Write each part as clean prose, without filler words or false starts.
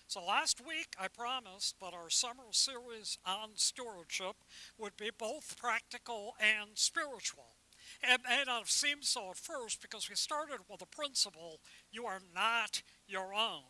So last week I promised that our summer series on stewardship would be both practical and spiritual. It may not have seemed so at first because we started with the principle you are not your own.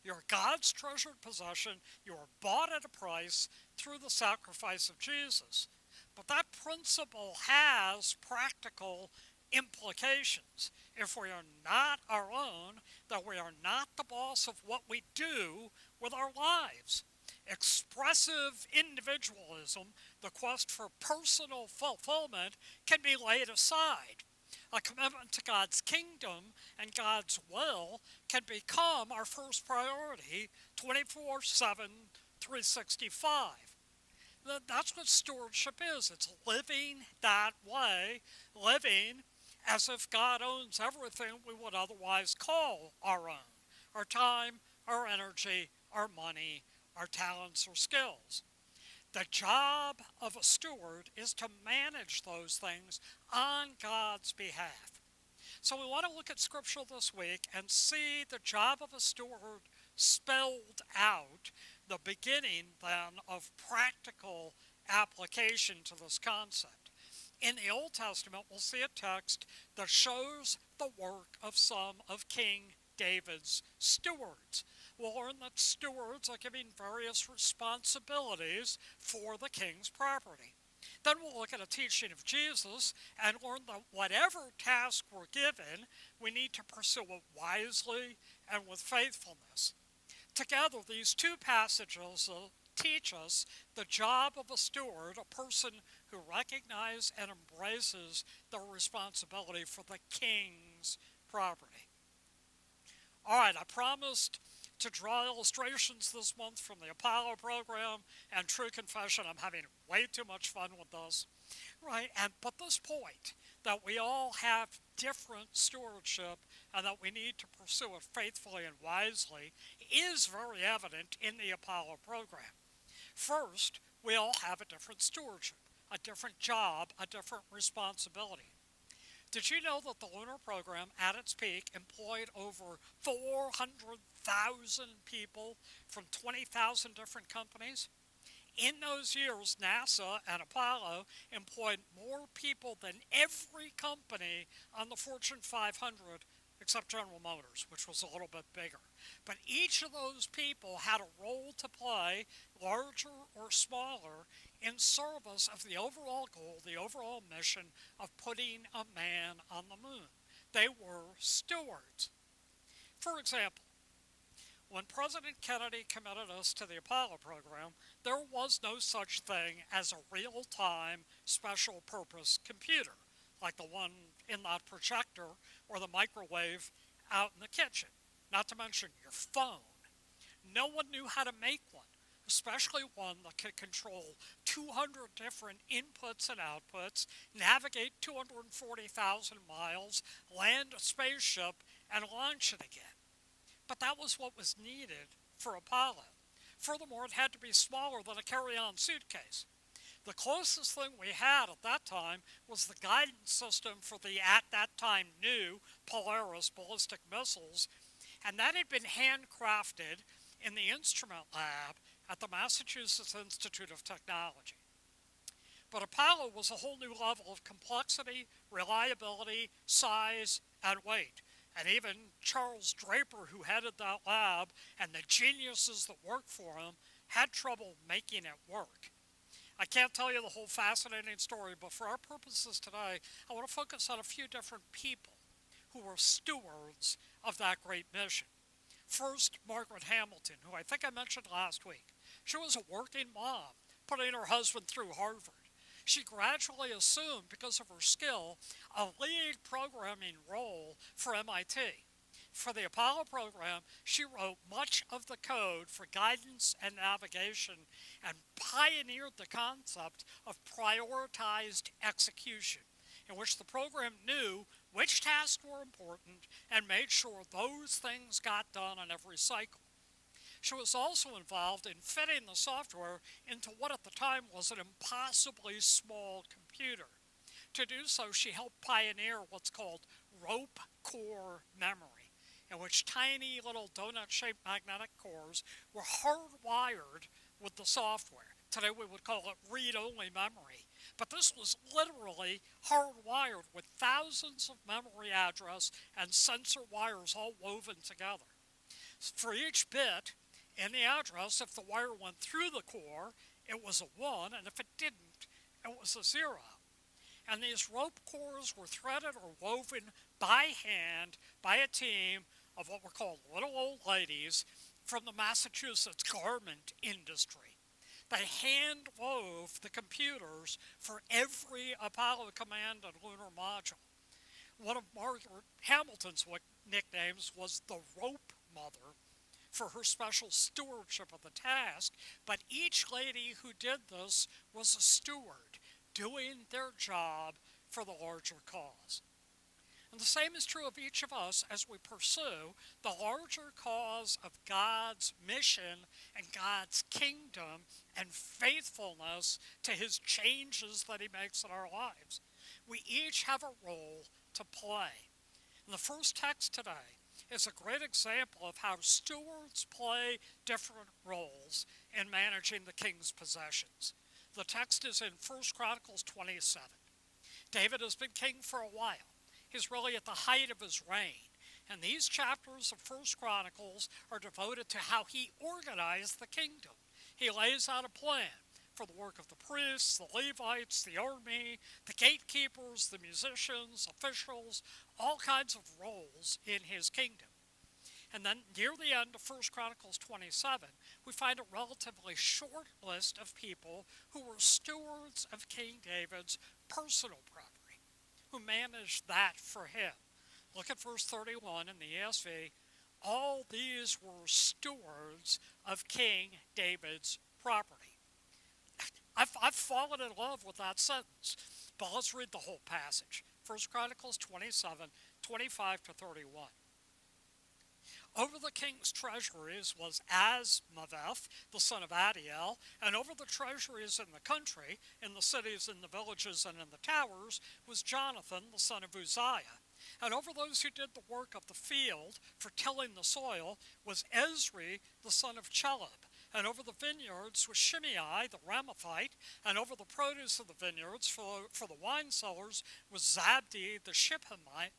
You're God's treasured possession. You are bought at a price through the sacrifice of Jesus. But that principle has practical implications. If we are not our own, that we are not the boss of what we do with our lives. Expressive individualism, the quest for personal fulfillment, can be laid aside. A commitment to God's kingdom and God's will can become our first priority 24/7, 365. That's what stewardship is. It's living that way, living as if God owns everything we would otherwise call our own: our time, our energy, our money, our talents or skills. The job of a steward is to manage those things on God's behalf. So we want to look at Scripture this week and see the job of a steward spelled out, the beginning then of practical application to this concept. In the Old Testament, we'll see a text that shows the work of some of King David's stewards. We'll learn that stewards are given various responsibilities for the king's property. Then we'll look at a teaching of Jesus and learn that whatever task we're given, we need to pursue it wisely and with faithfulness. Together, these two passages teach us the job of a steward, a person who recognizes and embraces their responsibility for the king's property. All right, I promised to draw illustrations this month from the Apollo program, and true confession, I'm having way too much fun with this. Right, but this point, that we all have different stewardship and that we need to pursue it faithfully and wisely, is very evident in the Apollo program. First, we all have a different stewardship, a different job, a different responsibility. Did you know that the lunar program, at its peak, employed over 400,000 people from 20,000 different companies? In those years, NASA and Apollo employed more people than every company on the Fortune 500 except General Motors, which was a little bit bigger. But each of those people had a role to play, larger or smaller, in service of the overall goal, the overall mission of putting a man on the moon. They were stewards. For example, when President Kennedy committed us to the Apollo program, there was no such thing as a real-time special purpose computer, like the one in that projector or the microwave out in the kitchen, not to mention your phone. No one knew how to make one, especially one that could control 200 different inputs and outputs, navigate 240,000 miles, land a spaceship, and launch it again. But that was what was needed for Apollo. Furthermore, it had to be smaller than a carry-on suitcase. The closest thing we had at that time was the guidance system for the at that time new Polaris ballistic missiles, and that had been handcrafted in the instrument lab at the Massachusetts Institute of Technology. But Apollo was a whole new level of complexity, reliability, size, and weight. And even Charles Draper, who headed that lab, and the geniuses that worked for him, had trouble making it work. I can't tell you the whole fascinating story, but for our purposes today, I want to focus on a few different people who were stewards of that great mission. First, Margaret Hamilton, who I think I mentioned last week. She was a working mom, putting her husband through Harvard. She gradually assumed, because of her skill, a lead programming role for MIT. For the Apollo program, she wrote much of the code for guidance and navigation and pioneered the concept of prioritized execution, in which the program knew which tasks were important and made sure those things got done on every cycle. She was also involved in fitting the software into what at the time was an impossibly small computer. To do so, she helped pioneer what's called rope core memory. in which tiny little donut-shaped magnetic cores were hardwired with the software. Today we would call it read-only memory. But this was literally hardwired with thousands of memory address and sensor wires all woven together. For each bit in the address, if the wire went through the core, it was a 1, and if it didn't, it was a 0. And these rope cores were threaded or woven by hand by a team of what were called little old ladies from the Massachusetts garment industry. They hand wove the computers for every Apollo command and lunar module. One of Margaret Hamilton's nicknames was the Rope Mother for her special stewardship of the task, but each lady who did this was a steward, doing their job for the larger cause. And the same is true of each of us as we pursue the larger cause of God's mission and God's kingdom and faithfulness to his changes that he makes in our lives. We each have a role to play. And the first text today is a great example of how stewards play different roles in managing the king's possessions. The text is in 1 Chronicles 27. David has been king for a while. He's really at the height of his reign. And these chapters of 1 Chronicles are devoted to how he organized the kingdom. He lays out a plan for the work of the priests, the Levites, the army, the gatekeepers, the musicians, officials, all kinds of roles in his kingdom. And then near the end of 1 Chronicles 27, we find a relatively short list of people who were stewards of King David's personal property, who managed that for him. Look at verse 31 in the ESV. All these were stewards of King David's property. I've fallen in love with that sentence, but let's read the whole passage. 1 Chronicles 27, 25 to 31. Over the king's treasuries was Azmaveth, the son of Adiel, and over the treasuries in the country, in the cities, in the villages, and in the towers, was Jonathan, the son of Uzziah. And over those who did the work of the field for tilling the soil was Ezri, the son of Chelub. And over the vineyards was Shimei, the Ramathite, and over the produce of the vineyards for the wine cellars was Zabdi, the Shipmite.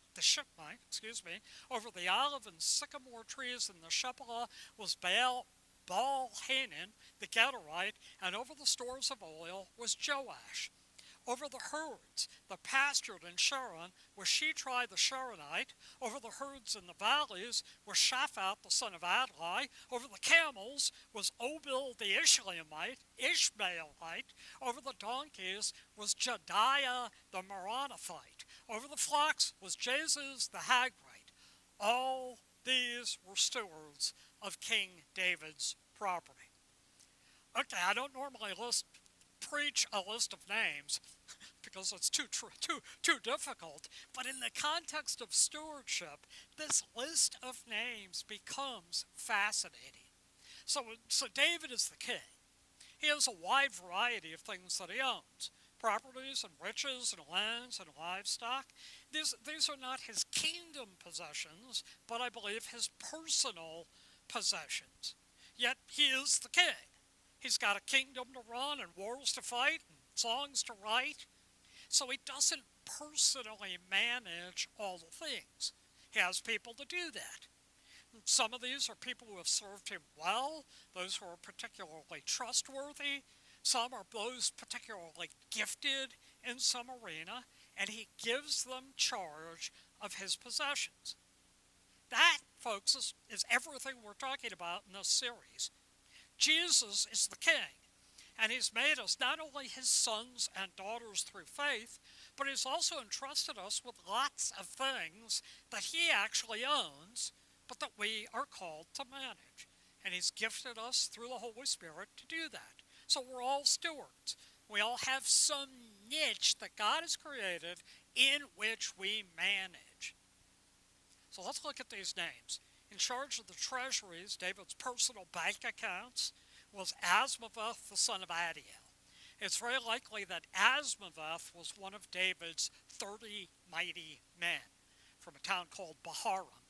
Over the olive and sycamore trees in the Shephelah was Baal-Hanan, the Gederite, and over the stores of oil was Joash. Over the herds, the pastured in Sharon, was Shitrai the Sharonite. Over the herds in the valleys was Shaphat the son of Adlai. Over the camels was Obil the Ishmaelite. Over the donkeys was Jediah the Meronothite. Over the flocks was Jesus the Hagrite. All these were stewards of King David's property. Okay, I don't normally preach a list of names because it's too difficult, but in the context of stewardship, this list of names becomes fascinating. So David is the king. He has a wide variety of things that he owns: properties and riches and lands and livestock. These are not his kingdom possessions, but I believe his personal possessions. Yet he is the king. He's got a kingdom to run and wars to fight and songs to write. So he doesn't personally manage all the things. He has people to do that. Some of these are people who have served him well, those who are particularly trustworthy. Some are those particularly gifted in some arena, and he gives them charge of his possessions. That, folks, is everything we're talking about in this series. Jesus is the king, and he's made us not only his sons and daughters through faith, but he's also entrusted us with lots of things that he actually owns, but that we are called to manage. And he's gifted us through the Holy Spirit to do that. So we're all stewards. We all have some niche that God has created in which we manage. So let's look at these names. In charge of the treasuries, David's personal bank accounts, was Azmaveth, the son of Adiel. It's very likely that Azmaveth was one of David's 30 mighty men from a town called Baharam.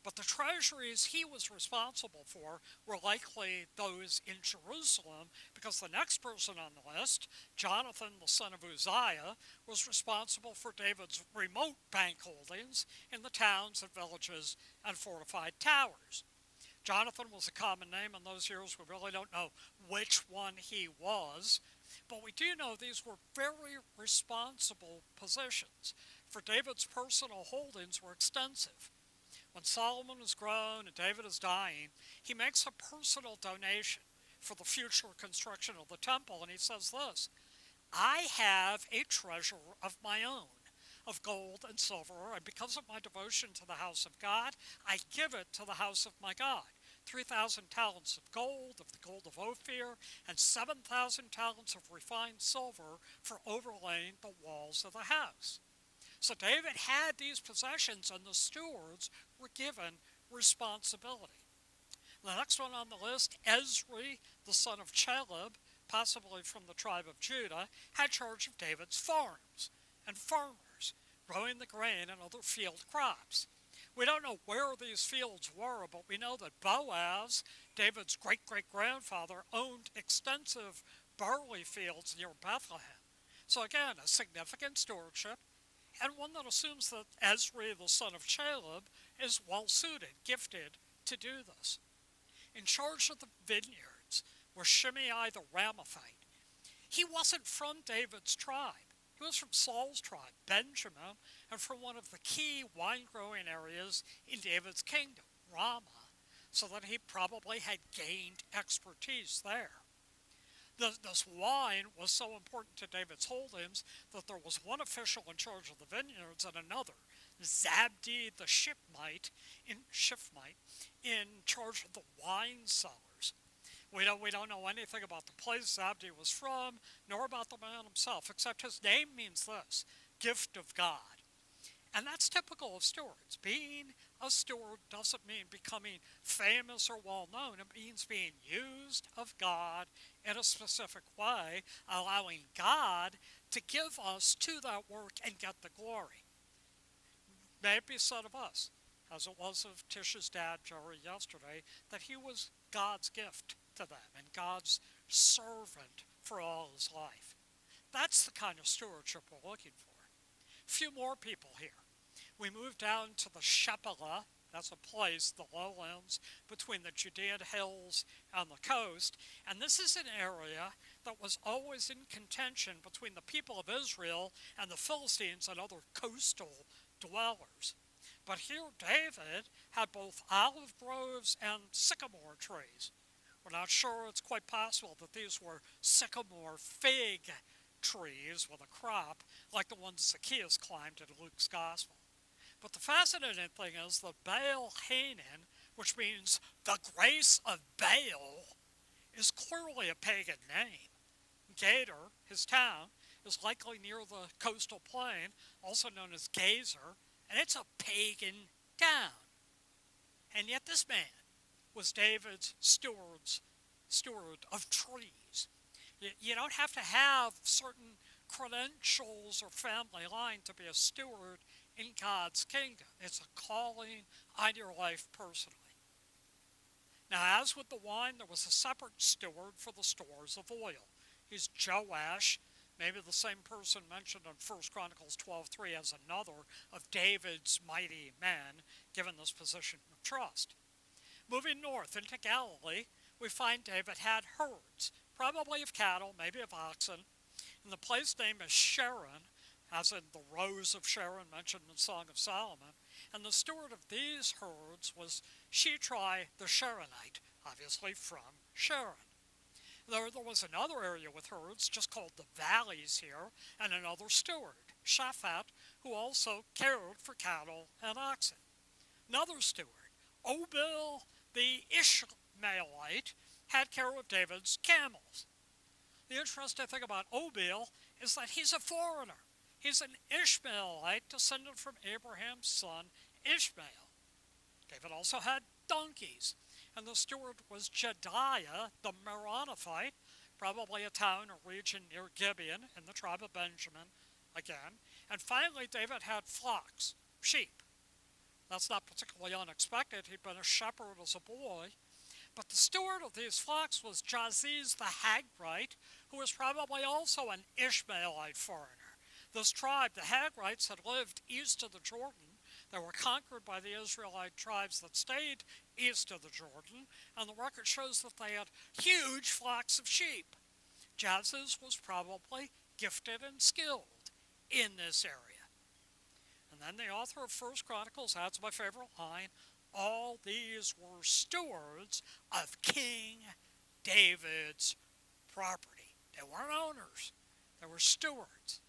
But the treasuries he was responsible for were likely those in Jerusalem, because the next person on the list, Jonathan, the son of Uzziah, was responsible for David's remote bank holdings in the towns and villages and fortified towers. Jonathan was a common name in those years. We really don't know which one he was, but we do know these were very responsible positions, for David's personal holdings were extensive. When Solomon is grown and David is dying, he makes a personal donation for the future construction of the temple, and he says this: I have a treasure of my own, of gold and silver, and because of my devotion to the house of God, I give it to the house of my God. 3,000 talents of gold, of the gold of Ophir, and 7,000 talents of refined silver for overlaying the walls of the house. So David had these possessions, and the stewards were given responsibility. The next one on the list, Ezri, the son of Chaleb, possibly from the tribe of Judah, had charge of David's farms and farmers, growing the grain and other field crops. We don't know where these fields were, but we know that Boaz, David's great-great-grandfather, owned extensive barley fields near Bethlehem. So again, a significant stewardship, and one that assumes that Ezri, the son of Chaleb, is well-suited, gifted to do this. In charge of the vineyards was Shimei the Ramathite. He wasn't from David's tribe. He was from Saul's tribe, Benjamin, and from one of the key wine-growing areas in David's kingdom, Ramah, so that he probably had gained expertise there. This wine was so important to David's holdings that there was one official in charge of the vineyards and another, Zabdi the Shipmite, in charge of the wine cellars. We don't know anything about the place Zabdi was from, nor about the man himself, except his name means this: gift of God. And that's typical of stewards. Being a steward doesn't mean becoming famous or well-known. It means being used of God in a specific way, allowing God to give us to that work and get the glory. May it be said of us, as it was of Tish's dad, Jerry, yesterday, that he was God's gift to them and God's servant for all his life. That's the kind of stewardship we're looking for. Few more people here. We move down to the Shephelah. That's a place, the lowlands, between the Judean hills and the coast. And this is an area that was always in contention between the people of Israel and the Philistines and other coastal dwellers. But here David had both olive groves and sycamore trees. We're not sure. It's quite possible that these were sycamore fig trees with a crop, like the ones Zacchaeus climbed in Luke's Gospel. But the fascinating thing is that Baal Hanan, which means the grace of Baal, is clearly a pagan name. Gader, his town, is likely near the coastal plain, also known as Gazer, and it's a pagan town. And yet this man was David's steward of trees. You don't have to have certain credentials or family line to be a steward in God's kingdom. It's a calling on your life personally. Now, as with the wine, there was a separate steward for the stores of oil. He's Joash, maybe the same person mentioned in 1 Chronicles 12:3 as another of David's mighty men, given this position of trust. Moving north into Galilee, we find David had herds, probably of cattle, maybe of oxen, and the place name is Sharon, as in the Rose of Sharon mentioned in Song of Solomon, and the steward of these herds was Shitrai the Sharonite, obviously from Sharon. There was another area with herds, just called the Valleys here, and another steward, Shaphat, who also cared for cattle and oxen. Another steward, Obil the Ishmaelite, had care of David's camels. The interesting thing about Obil is that he's a foreigner. He's an Ishmaelite descended from Abraham's son Ishmael. David also had donkeys, and the steward was Jediah the Meronothite, probably a town or region near Gibeon in the tribe of Benjamin again. And finally, David had flocks, sheep. That's not particularly unexpected. He'd been a shepherd as a boy. But the steward of these flocks was Jaziz the Hagrite, who was probably also an Ishmaelite foreigner. This tribe, the Hagrites, had lived east of the Jordan. They were conquered by the Israelite tribes that stayed east of the Jordan, and the record shows that they had huge flocks of sheep. Jaziz was probably gifted and skilled in this area. And then the author of First Chronicles adds my favorite line, all these were stewards of King David's property. They weren't owners, they were stewards.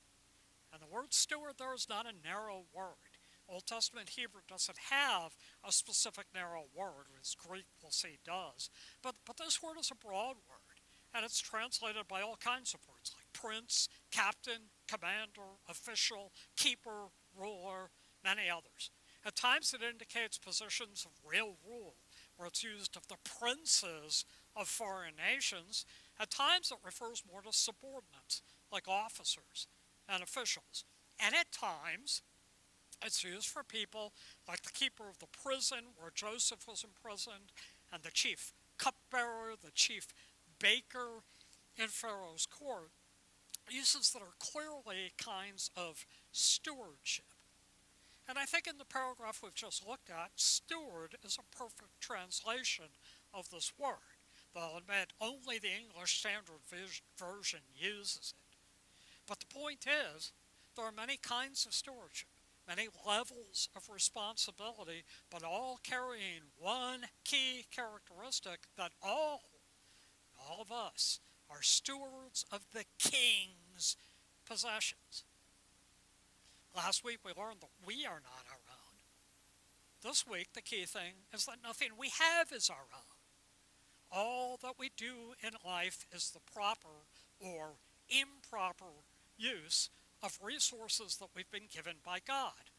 And the word steward there is not a narrow word. Old Testament Hebrew doesn't have a specific narrow word, as Greek we'll see does. But this word is a broad word, and it's translated by all kinds of words like prince, captain, commander, official, keeper, ruler, many others. At times it indicates positions of real rule, where it's used of the princes of foreign nations. At times it refers more to subordinates, like officers and officials. And at times it's used for people like the keeper of the prison where Joseph was imprisoned, and the chief cupbearer, the chief baker in Pharaoh's court, uses that are clearly kinds of stewardship. And I think in the paragraph we've just looked at, steward is a perfect translation of this word, though I'll admit only the English Standard Version uses it. But the point is, there are many kinds of stewardship, many levels of responsibility, but all carrying one key characteristic, that all of us are stewards of the king's possessions. Last week we learned that we are not our own. This week the key thing is that nothing we have is our own. All that we do in life is the proper or improper use of resources that we've been given by God.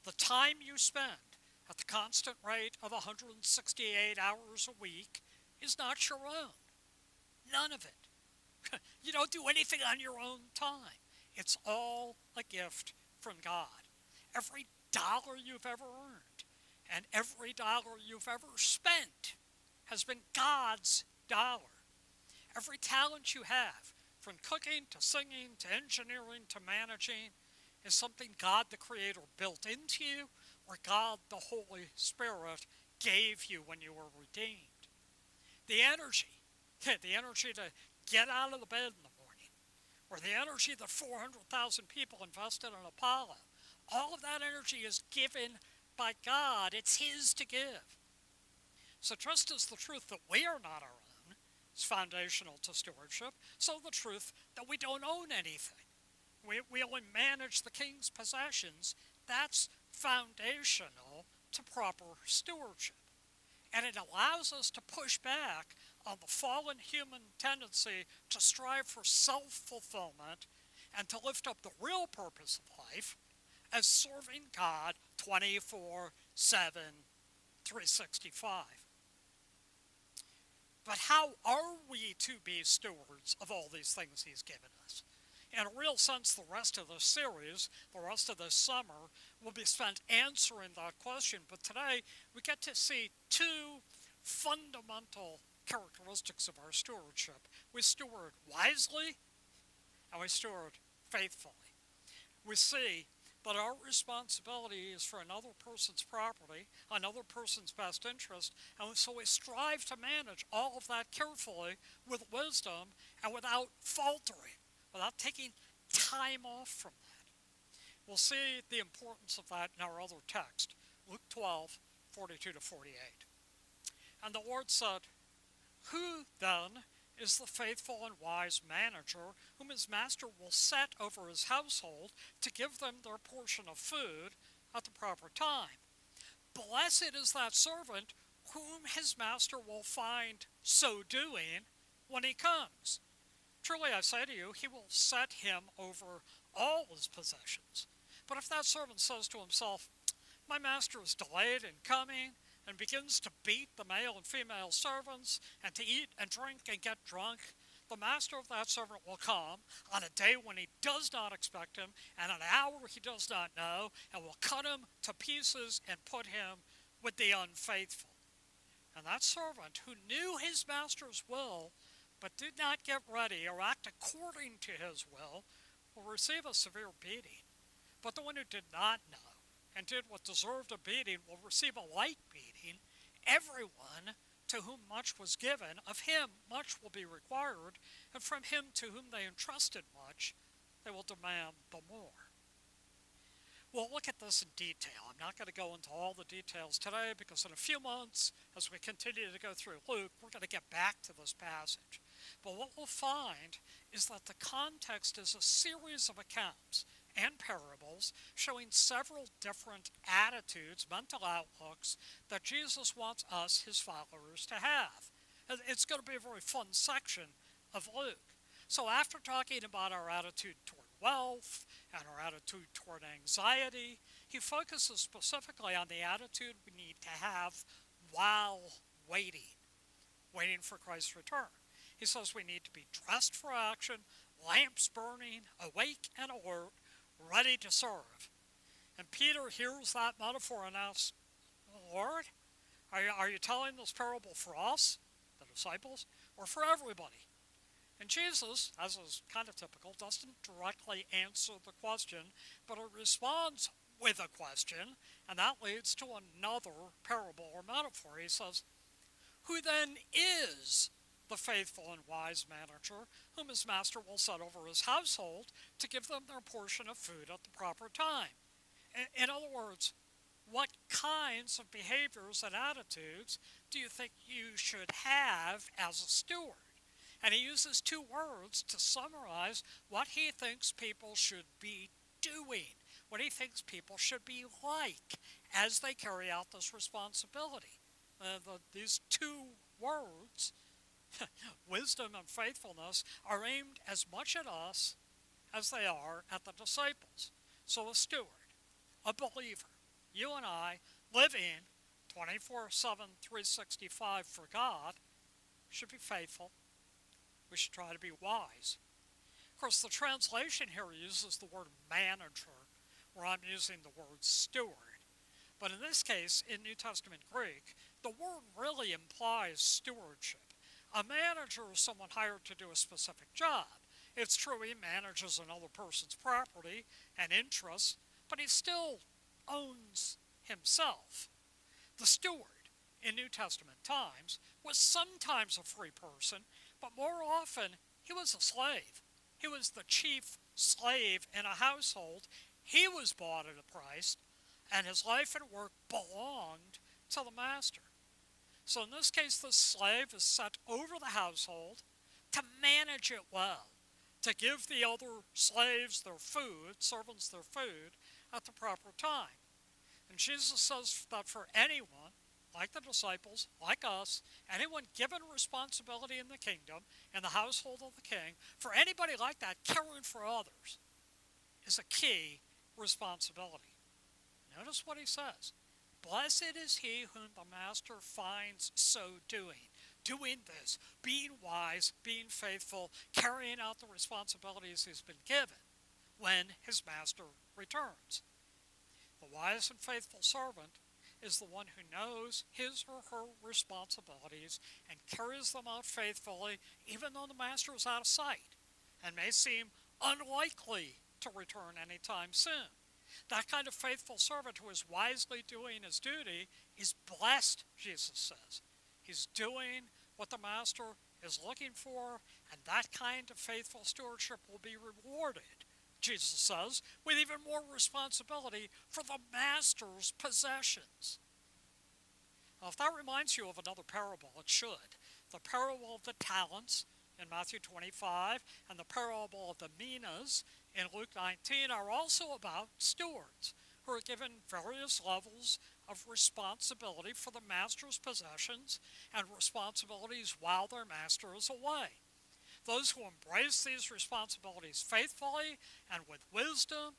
The time you spend at the constant rate of 168 hours a week is not your own. None of it. You don't do anything on your own time. It's all a gift from God. Every dollar you've ever earned and every dollar you've ever spent has been God's dollar. Every talent you have, from cooking to singing to engineering to managing, is something God the Creator built into you, or God the Holy Spirit gave you when you were redeemed. The energy to get out of the bed in the morning, or the energy that 400,000 people invested in Apollo, all of that energy is given by God. It's His to give. So just as the truth that we are not our own is foundational to stewardship, so the truth that we don't own anything, we only manage the king's possessions, that's foundational to proper stewardship. And it allows us to push back on the fallen human tendency to strive for self-fulfillment and to lift up the real purpose of life as serving God 24/7, 365. But how are we to be stewards of all these things He's given us? In a real sense, the rest of this series, the rest of this summer, will be spent answering that question. But today, we get to see two fundamental characteristics of our stewardship. We steward wisely, and we steward faithfully. We see that our responsibility is for another person's property, another person's best interest, and so we strive to manage all of that carefully with wisdom and without faltering, without taking time off from that. We'll see the importance of that in our other text, Luke 12:42-48. And the Lord said, "Who then is the faithful and wise manager whom his master will set over his household to give them their portion of food at the proper time? Blessed is that servant whom his master will find so doing when he comes. Truly I say to you, he will set him over all his possessions. But if that servant says to himself, 'My master is delayed in coming,' and begins to beat the male and female servants, and to eat and drink and get drunk, the master of that servant will come on a day when he does not expect him, and an hour he does not know, and will cut him to pieces and put him with the unfaithful. And that servant who knew his master's will, but did not get ready or act according to his will receive a severe beating. But the one who did not know and did what deserved a beating will receive a light beating. Everyone to whom much was given, of him much will be required, and from him to whom they entrusted much, they will demand the more. We'll look at this in detail. I'm not going to go into all the details today because in a few months, as we continue to go through Luke, we're going to get back to this passage. But what we'll find is that the context is a series of accounts and parables showing several different attitudes, mental outlooks, that Jesus wants us, his followers, to have. It's going to be a very fun section of Luke. So after talking about our attitude toward wealth and our attitude toward anxiety, he focuses specifically on the attitude we need to have while waiting for Christ's return. He says we need to be dressed for action, lamps burning, awake and alert, ready to serve. And Peter hears that metaphor and asks, Lord, are you telling this parable for us, the disciples, or for everybody? And Jesus, as is kind of typical, doesn't directly answer the question, but it responds with a question, and that leads to another parable or metaphor. He says, who then is the faithful and wise manager whom his master will set over his household to give them their portion of food at the proper time? In other words, what kinds of behaviors and attitudes do you think you should have as a steward? And he uses two words to summarize what he thinks people should be doing, what he thinks people should be like as they carry out this responsibility. These two words, wisdom and faithfulness, are aimed as much at us as they are at the disciples. So a steward, a believer, you and I, living 24/7, 365 for God, should be faithful. We should try to be wise. Of course, the translation here uses the word manager, where I'm using the word steward. But in this case, in New Testament Greek, the word really implies stewardship. A manager is someone hired to do a specific job. It's true he manages another person's property and interests, but he still owns himself. The steward, in New Testament times, was sometimes a free person, but more often he was a slave. He was the chief slave in a household. He was bought at a price, and his life and work belonged to the master. So in this case, the slave is set over the household to manage it well, to give the other slaves their food, servants their food, at the proper time. And Jesus says that for anyone, like the disciples, like us, anyone given responsibility in the kingdom, in the household of the king, for anybody like that, caring for others is a key responsibility. Notice what he says. Blessed is he whom the master finds so doing this, being wise, being faithful, carrying out the responsibilities he's been given when his master returns. The wise and faithful servant is the one who knows his or her responsibilities and carries them out faithfully, even though the master is out of sight and may seem unlikely to return anytime soon. That kind of faithful servant who is wisely doing his duty is blessed, Jesus says. He's doing what the master is looking for, and that kind of faithful stewardship will be rewarded, Jesus says, with even more responsibility for the master's possessions. Now, if that reminds you of another parable, it should. The parable of the talents in Matthew 25 and the parable of the minas in Luke 19 are also about stewards who are given various levels of responsibility for the master's possessions and responsibilities while their master is away. Those who embrace these responsibilities faithfully and with wisdom,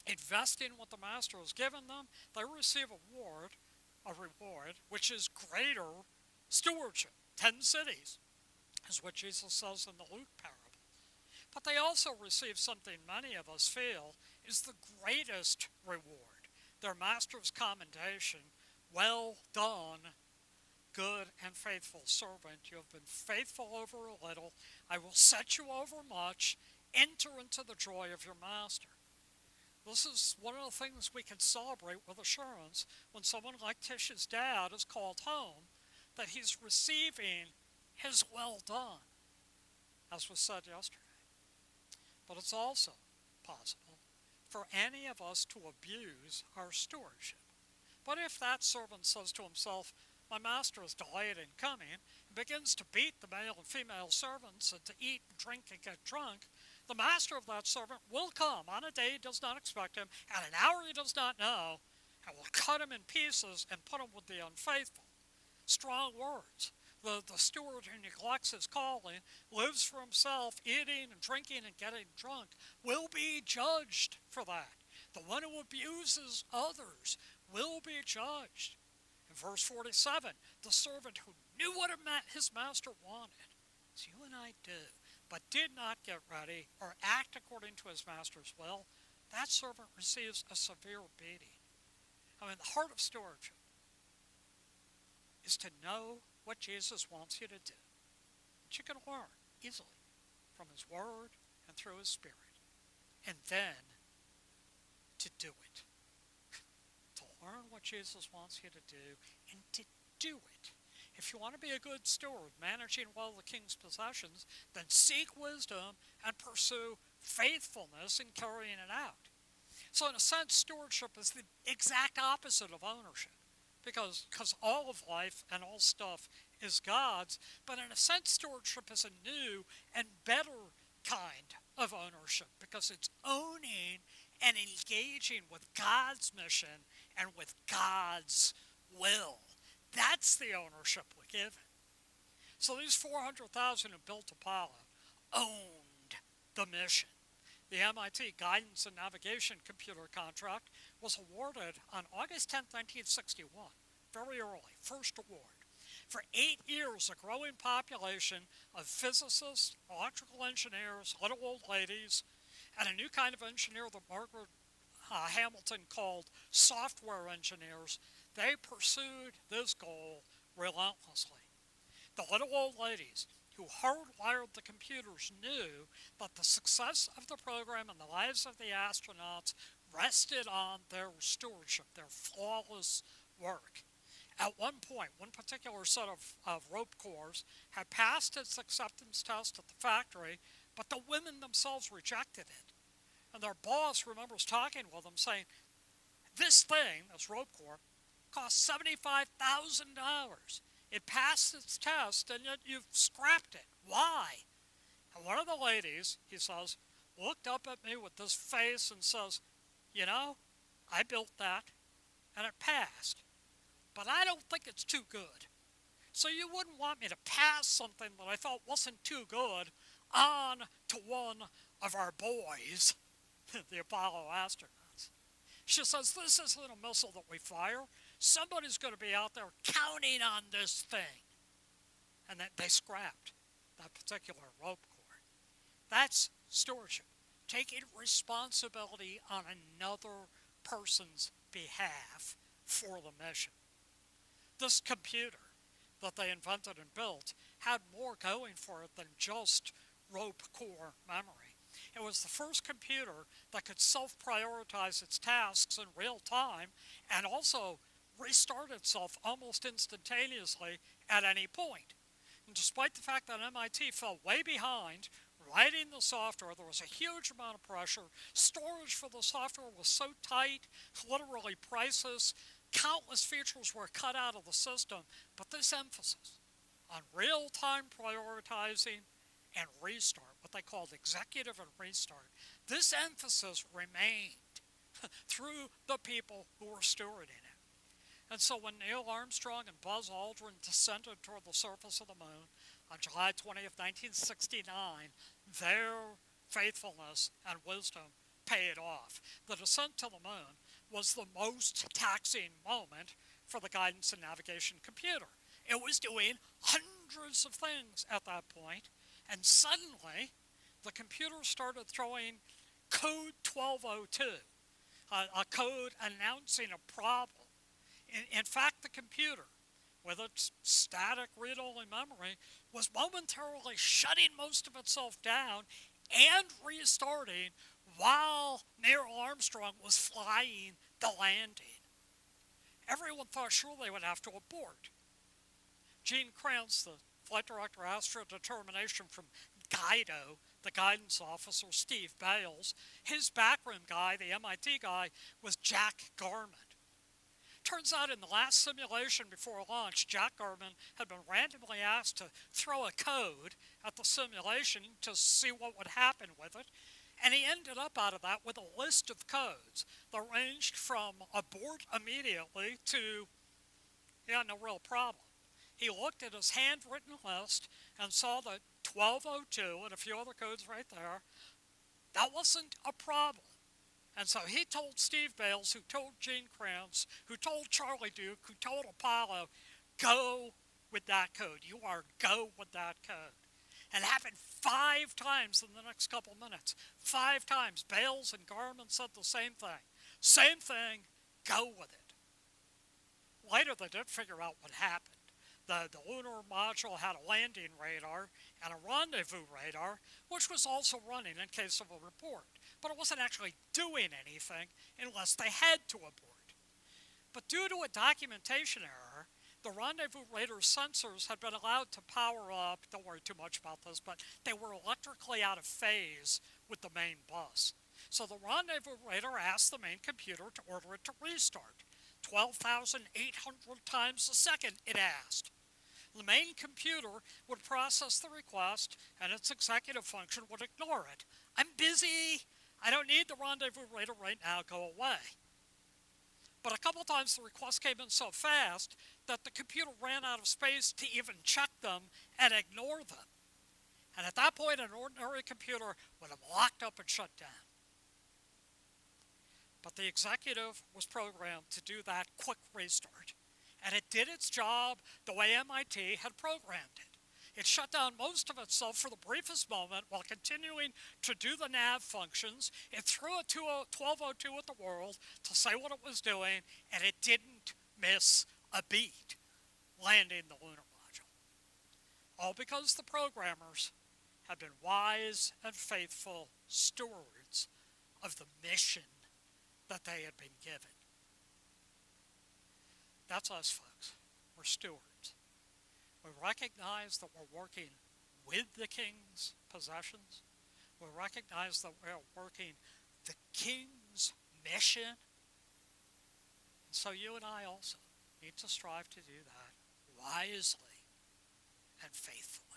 investing what the master has given them, they receive a reward which is greater stewardship, 10 cities, is what Jesus says in the Luke parable. But they also receive something many of us feel is the greatest reward, their master's commendation. Well done, good and faithful servant. You have been faithful over a little. I will set you over much. Enter into the joy of your master. This is one of the things we can celebrate with assurance when someone like Tish's dad is called home, that he's receiving his well done, as was said yesterday. But it's also possible for any of us to abuse our stewardship. But if that servant says to himself, my master is delayed in coming, and begins to beat the male and female servants and to eat and drink and get drunk, the master of that servant will come on a day he does not expect him, at an hour he does not know, and will cut him in pieces and put him with the unfaithful. Strong words. The steward who neglects his calling, lives for himself, eating and drinking and getting drunk, will be judged for that. The one who abuses others will be judged. In verse 47, the servant who knew what his master wanted, as you and I do, but did not get ready or act according to his master's will, that servant receives a severe beating. I mean, the heart of stewardship is to know what Jesus wants you to do, which you can learn easily from his word and through his spirit, and then to do it. To learn what Jesus wants you to do and to do it. If you want to be a good steward, managing well the king's possessions, then seek wisdom and pursue faithfulness in carrying it out. So in a sense, stewardship is the exact opposite of ownership. Because all of life and all stuff is God's, but in a sense, stewardship is a new and better kind of ownership, because it's owning and engaging with God's mission and with God's will. That's the ownership we're given. So these 400,000 who built Apollo owned the mission. The MIT Guidance and Navigation computer contract was awarded on August 10, 1961, very early, first award. For 8 years, a growing population of physicists, electrical engineers, little old ladies, and a new kind of engineer that Margaret Hamilton called software engineers, they pursued this goal relentlessly. The little old ladies who hardwired the computers knew that the success of the program and the lives of the astronauts rested on their stewardship, their flawless work. At one point, one particular set of rope cores had passed its acceptance test at the factory, but the women themselves rejected it. And their boss remembers talking with them saying, this thing, this rope core, cost $75,000. It passed its test, and yet you've scrapped it. Why? And one of the ladies, he says, looked up at me with this face and says, you know, I built that, and it passed. But I don't think it's too good. So you wouldn't want me to pass something that I thought wasn't too good on to one of our boys, the Apollo astronauts. She says, this isn't a missile that we fire. Somebody's going to be out there counting on this thing. And they scrapped that particular rope cord. That's stewardship, taking responsibility on another person's behalf for the mission. This computer that they invented and built had more going for it than just rope core memory. It was the first computer that could self-prioritize its tasks in real time and also restart itself almost instantaneously at any point. And despite the fact that MIT fell way behind writing the software, there was a huge amount of pressure. Storage for the software was so tight, literally priceless. Countless features were cut out of the system, but this emphasis on real-time prioritizing and restart, what they called executive and restart, this emphasis remained through the people who were stewarding it. And so when Neil Armstrong and Buzz Aldrin descended toward the surface of the moon on July 20th, 1969, their faithfulness and wisdom paid off. The descent to the moon was the most taxing moment for the guidance and navigation computer. It was doing hundreds hundreds of things at that point, and suddenly the computer started throwing code 1202, a code announcing a problem. In fact, the computer, with its static read-only memory, was momentarily shutting most of itself down and restarting while Neil Armstrong was flying the landing. Everyone thought sure they would have to abort. Gene Kranz, the flight director, asked for a determination from Guido, the guidance officer, Steve Bales. His backroom guy, the MIT guy, was Jack Garman. Turns out in the last simulation before launch, Jack Garman had been randomly asked to throw a code at the simulation to see what would happen with it, and he ended up out of that with a list of codes that ranged from abort immediately to, yeah, no real problem. He looked at his handwritten list and saw that 1202 and a few other codes right there, that wasn't a problem. And so he told Steve Bales, who told Gene Kranz, who told Charlie Duke, who told Apollo, go with that code. You are go with that code. And it happened 5 times in the next couple minutes. 5 times. Bales and Garman said the same thing. Same thing, go with it. Later they did figure out what happened. The lunar module had a landing radar and a rendezvous radar, which was also running in case of a report. But it wasn't actually doing anything unless they had to abort. But due to a documentation error, the rendezvous radar sensors had been allowed to power up, don't worry too much about this, but they were electrically out of phase with the main bus. So the rendezvous radar asked the main computer to order it to restart. 12,800 times a second it asked. The main computer would process the request, and its executive function would ignore it. I'm busy. I don't need the rendezvous radar right now. Go away. But a couple times the requests came in so fast that the computer ran out of space to even check them and ignore them. And at that point, an ordinary computer would have locked up and shut down. But the executive was programmed to do that quick restart. And it did its job the way MIT had programmed it. It shut down most of itself for the briefest moment while continuing to do the nav functions. It threw a 1202 at the world to say what it was doing, and it didn't miss a beat landing the lunar module. All because the programmers had been wise and faithful stewards of the mission that they had been given. That's us, folks. We're stewards. We recognize that we're working with the king's possessions. We recognize that we're working the king's mission. And so you and I also need to strive to do that wisely and faithfully.